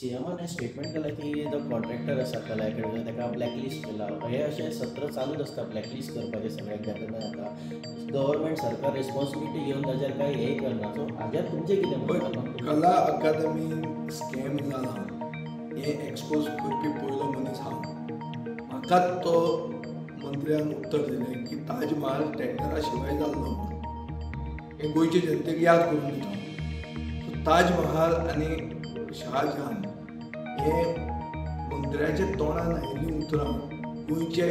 सीएमान statement केला की जो कॉन्ट्रॅक्टर आसा कलायकडे ताका ब्लॅकलिस्ट केला हे अशें सत्र चालूच आसता ब्लॅकलिस्ट करपाचें सगळ्याक जेन्ना जाता गव्हर्मेंट सरकार रिस्पॉन्सिबिलिटी घेवन ताजेर काय हेय करना सो हाजेर तुमचें कितें म्हणटा कला अकादमी स्कॅम जाला हे एक्सपोज करपी पयलो मनीस हांव म्हाकाच तो मंत्र्यान उत्तर दिलें की ताज महाल टेंडरा शिवाय जाल्लो हे गोंयचे जनतेक याद करून दिता सो ताज महाल आनी शाहजहान हे मंत्र्याच्या तोंडान आयिल्लीं उतरां गोंयचे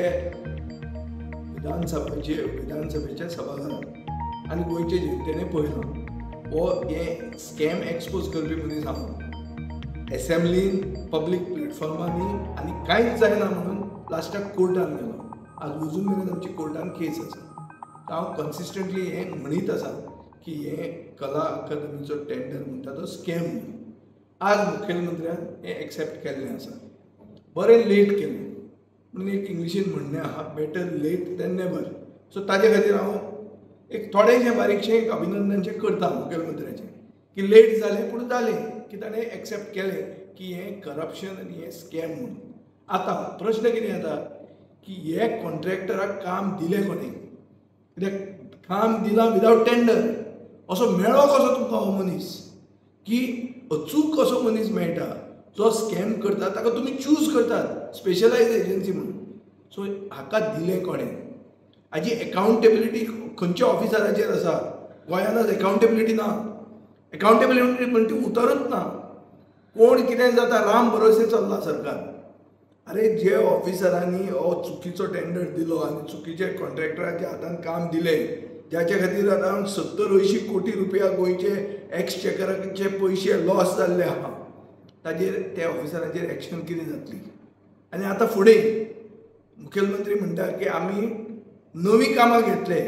विधानसभेच्या सभाघरांत आनी गोंयचे जनतेने पळयलां हो हे स्कॅम एक्सपोज करपी मनीस हांव एसेंब्लीन पब्लीक प्लॅटफॉर्मांनी आनी कांयच जायना म्हणून लास्टाक कोर्टान गेलो आज अजून मेरेन आमची कोर्टान केस आसा हांव कन्सिस्टंटली हे म्हणीत आसा की हे कला अकादमीचो टेंडर म्हणटा तो स्कॅम म्हणून आज मुखेलमंत्र्यान हे एक्सेप्ट केल्लें आसा बरें लेट केलें म्हणून एक इंग्लिशीन म्हणणें आहा better late than never so ताजे खातीर हांव एक थोडेंशें बारीकशें एक अभिनंदनचें करता मुखेलमंत्र्याचें की लेट जालें पूण जालें की ताणें एक्सेप्ट केलें की हें करप्शन आनी हें स्कॅम म्हणून आतां प्रश्न कितें येता की हे कॉन्ट्रॅक्टराक काम दिलें कोणें कित्याक काम दिलां विदावट टेंडर असो मेळ्ळो कसो तुमकां हो मनीस की अचूक कसो मनीस मेळटा जो स्कॅम करता ताका तुमी चूज करतात स्पेशलायज एजन्सी म्हणून सो हाका दिलें कोणें हाजी एकावंटेबिलिटी खंयच्या ऑफिसराचेर आसा गोंयांत आज एकावंटेबिलिटी ना एकावंटेबिलिटी म्हणटा ती उतरूच ना कोण कितें जाता राम भरोसे चल्ला सरकार अरे जे ऑफिसरांनी हो चुकीचो टेंडर दिलो आनी चुकीचे कॉन्ट्रॅक्टराच्या हातान काम दिलें ज्याच्या खातीर अरावंड 70-80 कोटी रुपया गोंयचे एक्सचेकराचे पयशे लॉस जाल्ले आहा ताजेर त्या ऑफिसराचेर एक्शन कितें जातली आनी आतां फुडें मुखेलमंत्री म्हणटा की आमी नवीं कामां घेतले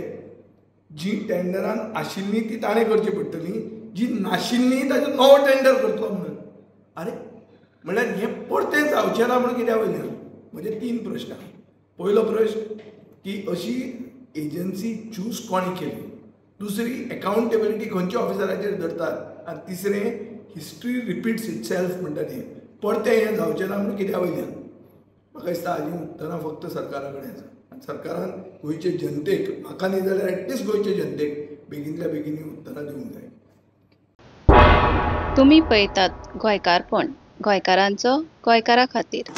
जी टेंडरान आशिल्लीं ती ताणें करची पडटलीं जी नाशिल्लीं ताचो नवो टेंडर करतलो म्हणून अरे म्हणल्यार हें परतें जावचें ना म्हणून कित्या वयल्यान म्हजे 3 प्रश्न पयलो प्रश्न की अशी एजन्सी चूज कोणी केली दुसरी एकावंटेबिलिटी खंयच्या ऑफिसराचेर धरतात आनी तिसरें हिस्ट्री रिपीट्स इटसेल्फ म्हणटा ती परतें हें जावचें ना म्हणून कित्या वयल्यान म्हाका दिसता हाजीं उत्तरां फक्त सरकारा कडेन आसा आनी सरकारान गोंयचे जनतेक म्हाका न्ही जाल्यार एटलिस्ट गोंयचे जनतेक बेगिनल्या बेगिनी उत्तरां दिवंक जाय. तुम्ही पळयतात गोंयकारपण गोंयकारांचो गोंयकारा खातीर.